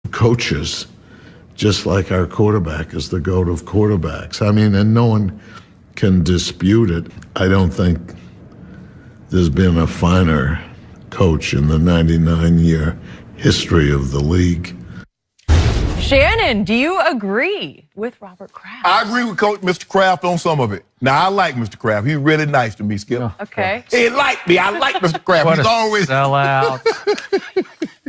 coaches, just like our quarterback is the GOAT of quarterbacks. I mean, and no one can dispute it. I don't think there's been a finer coach in the 99-year history of the league. Shannon, do you agree with Robert Kraft? I agree with Coach Mr. Kraft on some of it. Now, I like Mr. Kraft. He's really nice to me, Skip. Okay. He liked me. I like Mr. Kraft. What He's a always sellout.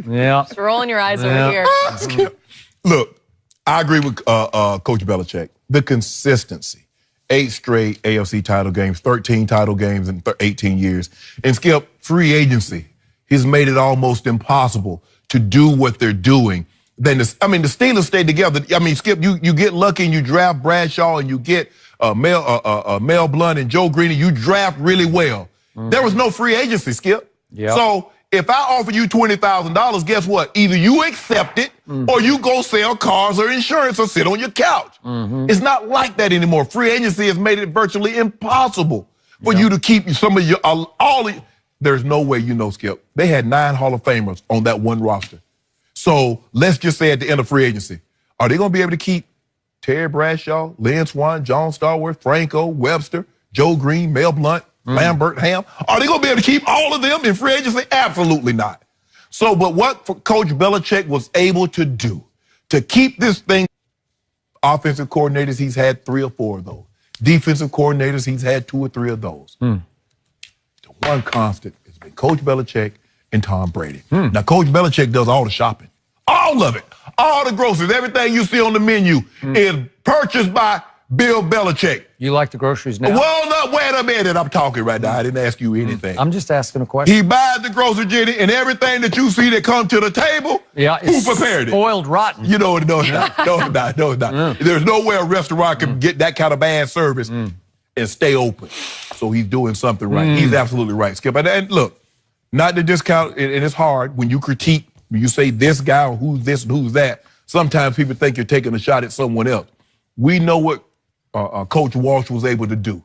Yeah. Just rolling your eyes over here. Skip. Look, I agree with Coach Belickick. The consistency. 8 straight AFC title games, 13 title games in 18 years. And Skip, free agency. He's made it almost impossible to do what they're doing. Then the Steelers stayed together. I mean, Skip, you get lucky and you draft Bradshaw and you get Mel Blount and Joe Green and you draft really well. There was no free agency, Skip. Yep. So if I offer you $20,000, guess what? Either you accept it or you go sell cars or insurance or sit on your couch. It's not like that anymore. Free agency has made it virtually impossible for you to keep some of your there's no way, Skip. They had 9 Hall of Famers on that one roster. So let's just say at the end of free agency, are they going to be able to keep Terry Bradshaw, Lynn Swann, John Starworth, Franco, Webster, Joe Green, Mel Blount, Lambert, Ham? Are they going to be able to keep all of them in free agency? Absolutely not. So, but what Coach Belickick was able to do to keep this thing, offensive coordinators, he's had 3 or 4 of those. Defensive coordinators, he's had 2 or 3 of those. The one constant has been Coach Belickick and Tom Brady. Now, Coach Belickick does all the shopping. All of it. All the groceries. Everything you see on the menu is purchased by Bill Belickick. You like the groceries now? Well, no, wait a minute. I'm talking right now. I didn't ask you anything. I'm just asking a question. He buys the groceries, Jenny, and everything that you see that comes to the table, who prepared it? Spoiled rotten. No, it's not. No, it's not. No, it's not. There's no way a restaurant can get that kind of bad service and stay open. So he's doing something right. He's absolutely right, Skip. And look, not to discount, and it's hard when you critique, when you say this guy or who's this and who's that, sometimes people think you're taking a shot at someone else. We know what Coach Walsh was able to do.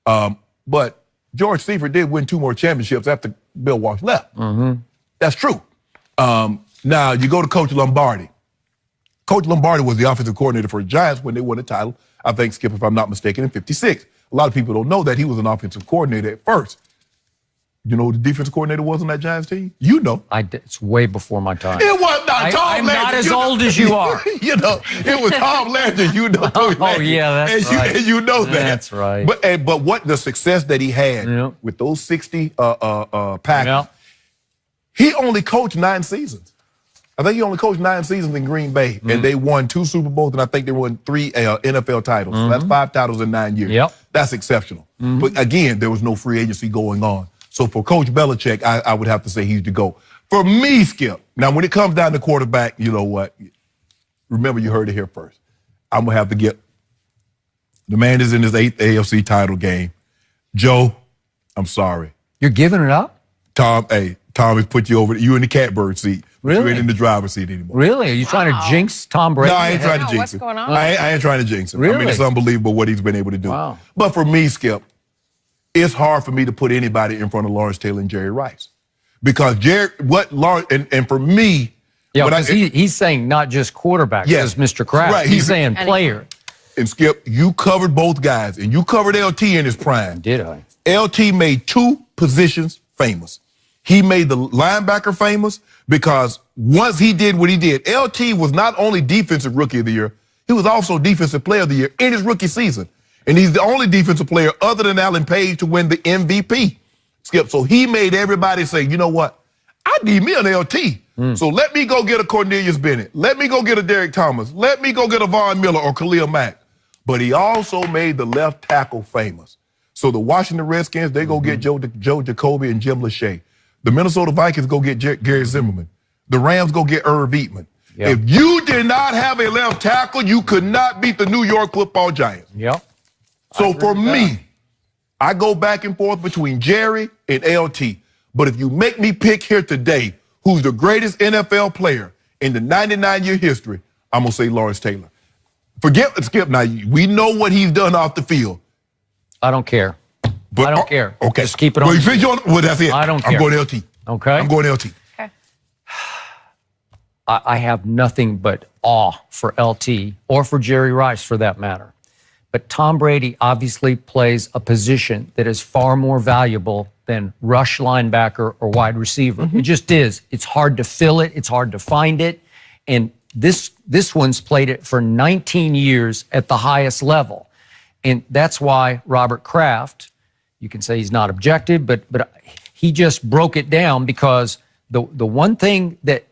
But George Seifert did win 2 more championships after Bill Walsh left. That's true. Now, you go to Coach Lombardi. Coach Lombardi was the offensive coordinator for the Giants when they won the title, I think, Skip, if I'm not mistaken, in '56. A lot of people don't know that he was an offensive coordinator at first. You know who the defensive coordinator was on that Giants team? You know. It's way before my time. It was not Tom I'm Landry. not as old as you are. It was Tom Landry. Yeah, that's right. And you know that. That's right. But what the success that he had with those 60 Packers, he only coached 9 seasons. I think he only coached 9 seasons in Green Bay, and they won 2 Super Bowls, and I think they won 3 NFL titles. So that's 5 titles in 9 years. That's exceptional. But again, there was no free agency going on. So for Coach Belickick, I would have to say he's the GOAT. For me, Skip, now when it comes down to quarterback, you know what? Remember, you heard it here first. I'm going to have to get the man is in his 8th AFC title game. Joe, I'm sorry. You're giving it up? Tom has put you over. You in the catbird seat. Really? You ain't in the driver's seat anymore. Really? Are you trying to jinx Tom Brady? No, I ain't trying to jinx what's him. going on? I ain't trying to jinx him. Really? I mean, it's unbelievable what he's been able to do. Wow. But for me, Skip, it's hard for me to put anybody in front of Lawrence Taylor and Jerry Rice. Because and for me... Yeah, because he's saying not just quarterback, as Mr. Kraft. Right, he's saying player. And Skip, you covered both guys, and you covered LT in his prime. Did I? LT made 2 positions famous. He made the linebacker famous because once he did what he did, LT was not only Defensive Rookie of the Year, he was also Defensive Player of the Year in his rookie season. And he's the only defensive player other than Alan Page to win the MVP, Skip. So he made everybody say, you know what? I need me an LT. So let me go get a Cornelius Bennett. Let me go get a Derek Thomas. Let me go get a Von Miller or Khalil Mack. But he also made the left tackle famous. So the Washington Redskins, they go get Joe Jacoby and Jim Lachey. The Minnesota Vikings go get Gary Zimmerman. The Rams go get Irv Eatman. If you did not have a left tackle, you could not beat the New York Football Giants. So for me, I go back and forth between Jerry and LT. But if you make me pick here today who's the greatest NFL player in the 99-year history, I'm going to say Lawrence Taylor. Forget Skip. Now, we know what he's done off the field. I don't care. But, I don't care. Okay. Just keep it on. Well, that's it. I don't care. I'm going LT. Okay. I'm going LT. Okay. I have nothing but awe for LT or for Jerry Rice for that matter. But Tom Brady obviously plays a position that is far more valuable than rush linebacker or wide receiver. It just is. It's hard to fill it. It's hard to find it. And this one's played it for 19 years at the highest level. And that's why Robert Kraft, you can say he's not objective, but he just broke it down, because the one thing that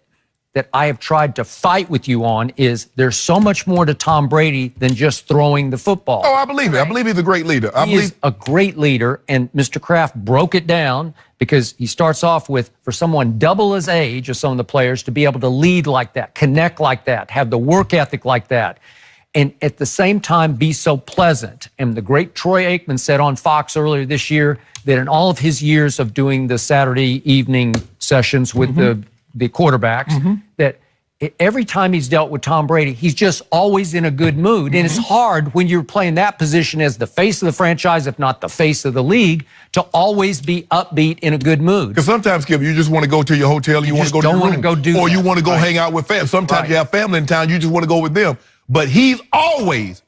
I have tried to fight with you on is there's so much more to Tom Brady than just throwing the football. Oh, I believe it. I believe he's a great leader. He is a great leader, and Mr. Kraft broke it down, because he starts off with, for someone double his age of some of the players to be able to lead like that, connect like that, have the work ethic like that, and at the same time be so pleasant. And the great Troy Aikman said on Fox earlier this year that in all of his years of doing the Saturday evening sessions with the quarterbacks, that every time he's dealt with Tom Brady, he's just always in a good mood. And it's hard when you're playing that position as the face of the franchise, if not the face of the league, to always be upbeat in a good mood. Because sometimes, Skip, you just want to go to your hotel, you want to go to your room, or you want to go hang out with family. Sometimes you have family in town, you just want to go with them. But he's always.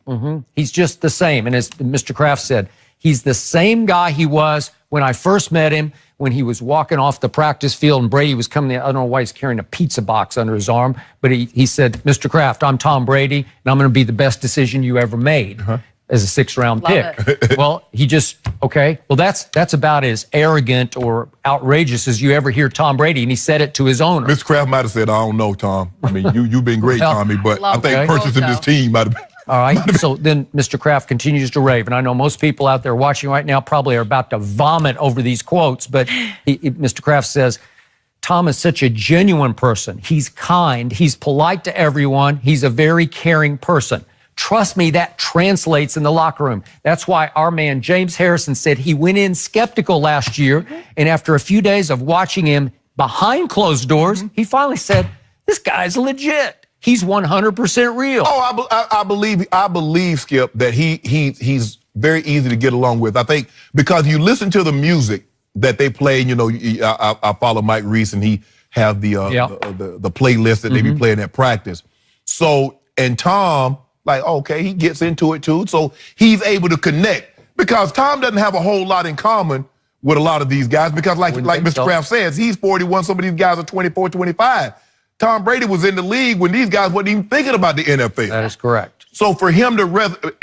He's just the same. And as Mr. Kraft said, he's the same guy he was when I first met him, when he was walking off the practice field and Brady was coming in. I don't know why he's carrying a pizza box under his arm, but he said, Mr. Kraft, I'm Tom Brady, and I'm going to be the best decision you ever made as a 6th-round pick. Well, he just, well, that's about as arrogant or outrageous as you ever hear Tom Brady, and he said it to his owner. Mr. Kraft might have said, I don't know, Tom. I mean, you've been great, Tommy, but I think purchasing this team might have been. All right, so then Mr. Kraft continues to rave, and I know most people out there watching right now probably are about to vomit over these quotes, but Mr. Kraft says, Tom is such a genuine person. He's kind. He's polite to everyone. He's a very caring person. Trust me, that translates in the locker room. That's why our man James Harrison said he went in skeptical last year, and after a few days of watching him behind closed doors, he finally said, this guy's legit. He's 100% real. Oh, I believe, Skip, that he's very easy to get along with. I think because you listen to the music that they play, you know, I follow Mike Reese, and he have the playlist that they be playing at practice. So, and Tom, like, okay, he gets into it too. So he's able to connect, because Tom doesn't have a whole lot in common with a lot of these guys, because like Mr. Kraft says, he's 41, some of these guys are 24, 25. Tom Brady was in the league when these guys weren't even thinking about the NFL. That is correct. So for him to,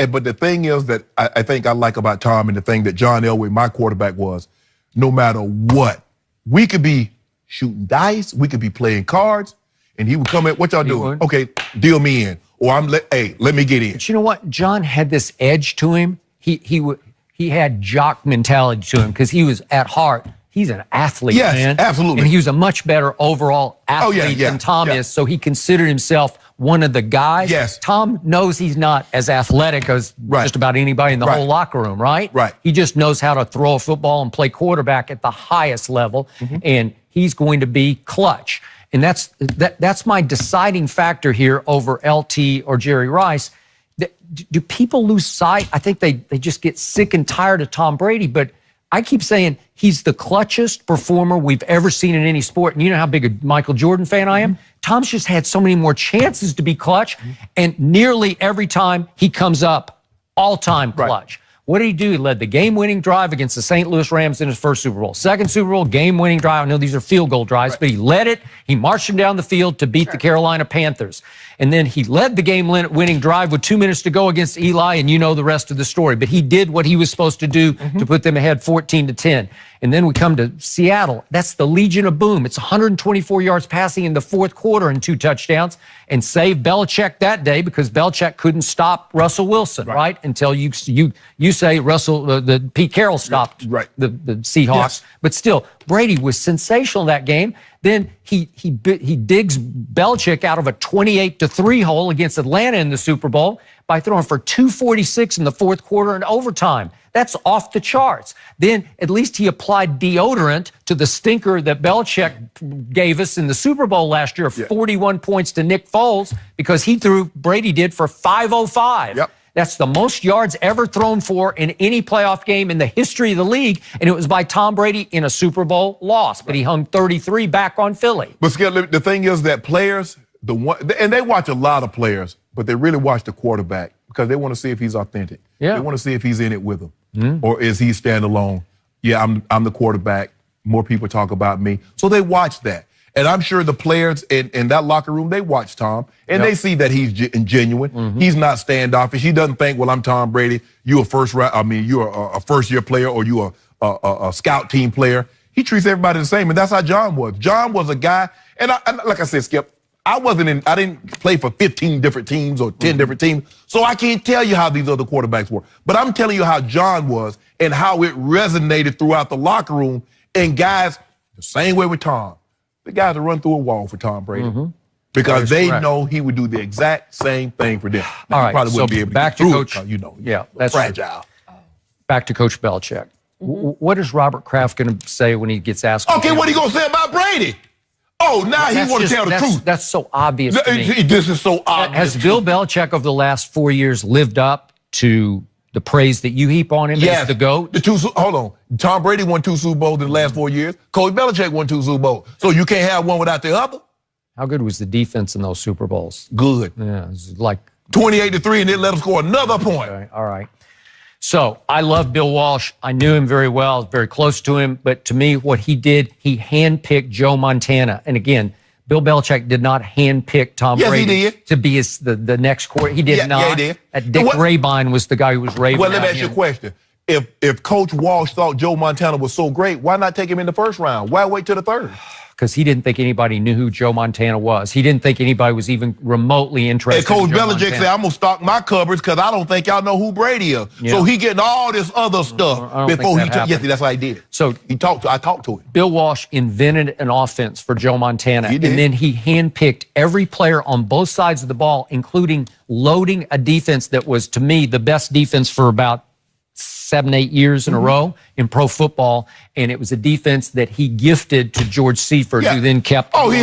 but the thing is that I think I like about Tom, and the thing that John Elway, my quarterback, was, no matter what, we could be shooting dice, we could be playing cards, and he would come in, what y'all doing? Okay, deal me in. Or let me get in. But you know what? John had this edge to him. He had jock mentality to him, because he was at heart, he's an athlete, man. Yes, absolutely. And he was a much better overall athlete than Tom is, so he considered himself one of the guys. Yes. Tom knows he's not as athletic as just about anybody in the whole locker room, right? Right. He just knows how to throw a football and play quarterback at the highest level, and he's going to be clutch. And that's my deciding factor here over LT or Jerry Rice. Do people lose sight? I think they just get sick and tired of Tom Brady, but I keep saying he's the clutchest performer we've ever seen in any sport. And you know how big a Michael Jordan fan I am? Tom's just had so many more chances to be clutch, and nearly every time he comes up, all-time clutch. What did he do? He led the game-winning drive against the St. Louis Rams in his first Super Bowl. Second Super Bowl, game-winning drive. I know these are field goal drives, but he led it. He marched him down the field to beat the Carolina Panthers. And then he led the game-winning drive with 2 minutes to go against Eli, and you know the rest of the story. But he did what he was supposed to do to put them ahead 14-10. And then we come to Seattle. That's the Legion of Boom. It's 124 yards passing in the fourth quarter and 2 touchdowns, and saved Belichick that day, because Belichick couldn't stop Russell Wilson, right? Until you say the Pete Carroll stopped the Seahawks. Yes. But still, Brady was sensational that game. Then he digs Belichick out of a 28-3 hole against Atlanta in the Super Bowl by throwing for 246 in the fourth quarter and overtime. That's off the charts. Then at least he applied deodorant to the stinker that Belichick gave us in the Super Bowl last year, 41 points to Nick Foles, because Brady did for 505. Yep. That's the most yards ever thrown for in any playoff game in the history of the league, and it was by Tom Brady in a Super Bowl loss. But he hung 33 back on Philly. But Skip, the thing is that players, and they watch a lot of players, but they really watch the quarterback because they want to see if he's authentic. Yeah. They want to see if he's in it with them, or is he standalone? Yeah, I'm the quarterback. More people talk about me, so they watch that. And I'm sure the players in that locker room, they watch Tom, and they see that he's genuine. He's not standoffish. He doesn't think, well, I'm Tom Brady. You're a first-year player, or you're a scout team player. He treats everybody the same, and that's how John was. John was a guy, and like I said, Skip, I didn't play for 15 different teams or 10 different teams, so I can't tell you how these other quarterbacks were. But I'm telling you how John was and how it resonated throughout the locker room. And guys, the same way with Tom. The guys that run through a wall for Tom Brady because they know he would do the exact same thing for them. All right, probably wouldn't be able to back get through to Coach. That's fragile. Back to Coach Belichick. What is Robert Kraft going to say when he gets asked? Okay, what are you going to say about Brady? Oh, now he want to tell the truth. That's so obvious to me. This is so obvious. Has Bill Belichick over the last 4 years lived up to the praise that you heap on him as the GOAT? Hold on. Tom Brady won 2 Super Bowls in the last 4 years. Coach Belichick won 2 Super Bowls. So you can't have one without the other? How good was the defense in those Super Bowls? Good. Yeah, it was like 28-3, and then let them score another point. All right. So I love Bill Walsh. I knew him very well. I was very close to him. But to me, what he did, he handpicked Joe Montana. And again, Bill Belichick did not handpick Tom Brady to be the next quarterback. He did not. Yeah, he did. Dick Rabine was the guy who was raving. Well, let me ask you a question. If Coach Walsh thought Joe Montana was so great, why not take him in the first round? Why wait till the third? Because he didn't think anybody knew who Joe Montana was. He didn't think anybody was even remotely interested. And Coach in Joe Belichick Montana. said, I'm going to stock my cupboards because I don't think y'all know who Brady is. Yeah. So he getting all this other stuff before he took. Yes, that's how he did it. So I talked to him. Bill Walsh invented an offense for Joe Montana. He did. And then he handpicked every player on both sides of the ball, including loading a defense that was, to me, the best defense for about 7-8 years in a row in pro football, and it was a defense that he gifted to George Seifert, who then kept. Oh, he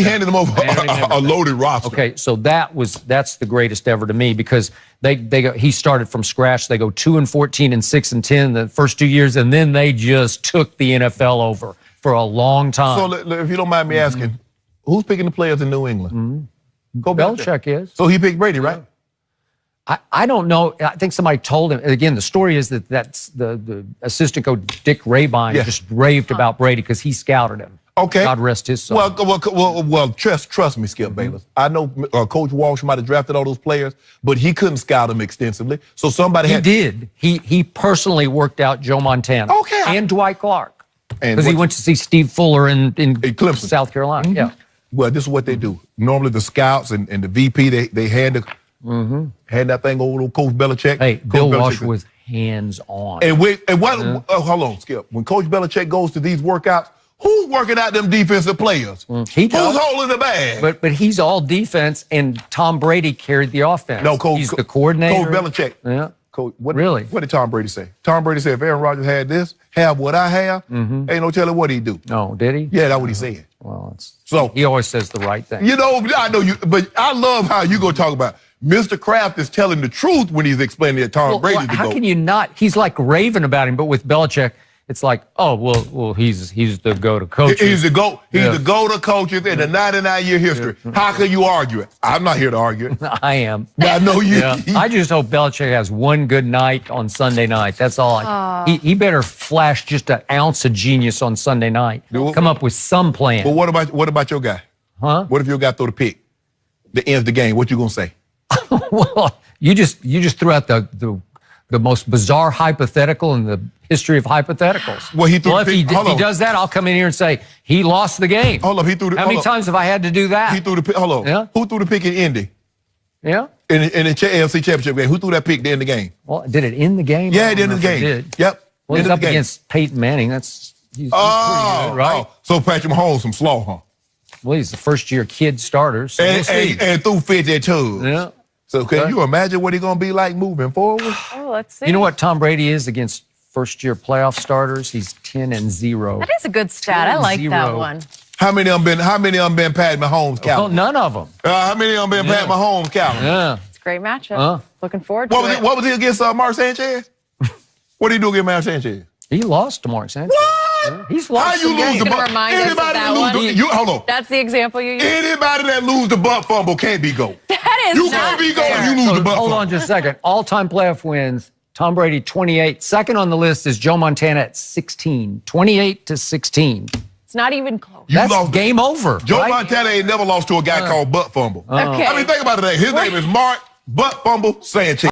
handed him over a loaded roster. Okay, so that's the greatest ever to me because he started from scratch. They go 2-14 and 6-10 the first 2 years, and then they just took the NFL over for a long time. So if you don't mind me asking, who's picking the players in New England? Belichick is. So he picked Brady, right? I don't know. I think somebody told him. Again, the story is that's the assistant coach, Dick Rabine, just raved about Brady because he scouted him. Okay. God rest his soul. Well, trust me, Skip Bayless. I know Coach Walsh might have drafted all those players, but he couldn't scout them extensively. So somebody He did. He personally worked out Joe Montana. Okay. And Dwight Clark. And because he went to see Steve Fuller in Clemson, South Carolina. Yeah. Well, this is what they do. Normally the scouts and the VP, they hand that thing over to Coach Belichick. Hey, Coach Bill Belichick Walsh was hands-on. Hold on, Skip. When Coach Belichick goes to these workouts, who's working out them defensive players? He does. Who's holding the bag? But he's all defense, and Tom Brady carried the offense. No, he's the coordinator. Coach Belichick. Yeah. Coach, Really? What did Tom Brady say? Tom Brady said, if Aaron Rodgers had this, have what I have, ain't no telling what he'd do. No, did he? Yeah, that's what he said. Well, so he always says the right thing. You know, I know you, but I love how you go talk about Mr. Kraft is telling the truth when he's explaining that Tom Brady. How can you not? He's like raving about him, but with Belichick, it's like, oh, well, he's the go-to coach. He's the go. He's the go-to coaches in the 99-year history. How can you argue it? I'm not here to argue it. I am. I know you. Yeah. I just hope Belichick has one good night on Sunday night. That's all. He better flash just an ounce of genius on Sunday night. Come up with some plan. But what about your guy? Huh? What if your guy throw the pick that ends the game? What you gonna say? Well, you just threw out the most bizarre hypothetical in the history of hypotheticals. Well, if he does that, I'll come in here and say he lost the game. Hold up, he threw the. How many times have I had to do that? He threw the pick. Hold on. Yeah? Who threw the pick in Indy? Yeah. In the AFC Championship game, who threw that pick to end the game? Well, did it end the game? Yeah, it ended the game. It did. Yep. Well, he's up against Peyton Manning. He's pretty good, right? So Patrick Mahomes some slaw, huh? Well, he's the first-year kid starter. So and threw 52. Yeah. So can you imagine what he's going to be like moving forward? Oh, let's see. You know what Tom Brady is against first-year playoff starters? He's 10-0. That is a good stat. I like that one. How many of them been Pat Mahomes' caliber? Well, none of them. How many of them been Pat Mahomes' caliber? Yeah. It's a great matchup. Looking forward to it. What was he against Mark Sanchez? What did he do against Mark Sanchez? He lost to Mark Sanchez. What? What? He's How lost you some lose games. the Gonna butt? remind us of Anybody that that lose one? the, hold on. That's the example you use. Anybody that lose the butt fumble can't be GOAT. That is You not can't be GOAT fair. if you lose the butt Hold fumble. on just a second. All-time playoff wins, Tom Brady, 28. Second on the list is Joe Montana at 16. 28-16. It's not even close. You That's lost. game over. Joe right? Montana ain't never lost to a guy called butt fumble. Okay. I mean, think about it today. His name is Mark Butt Fumble Sanchez.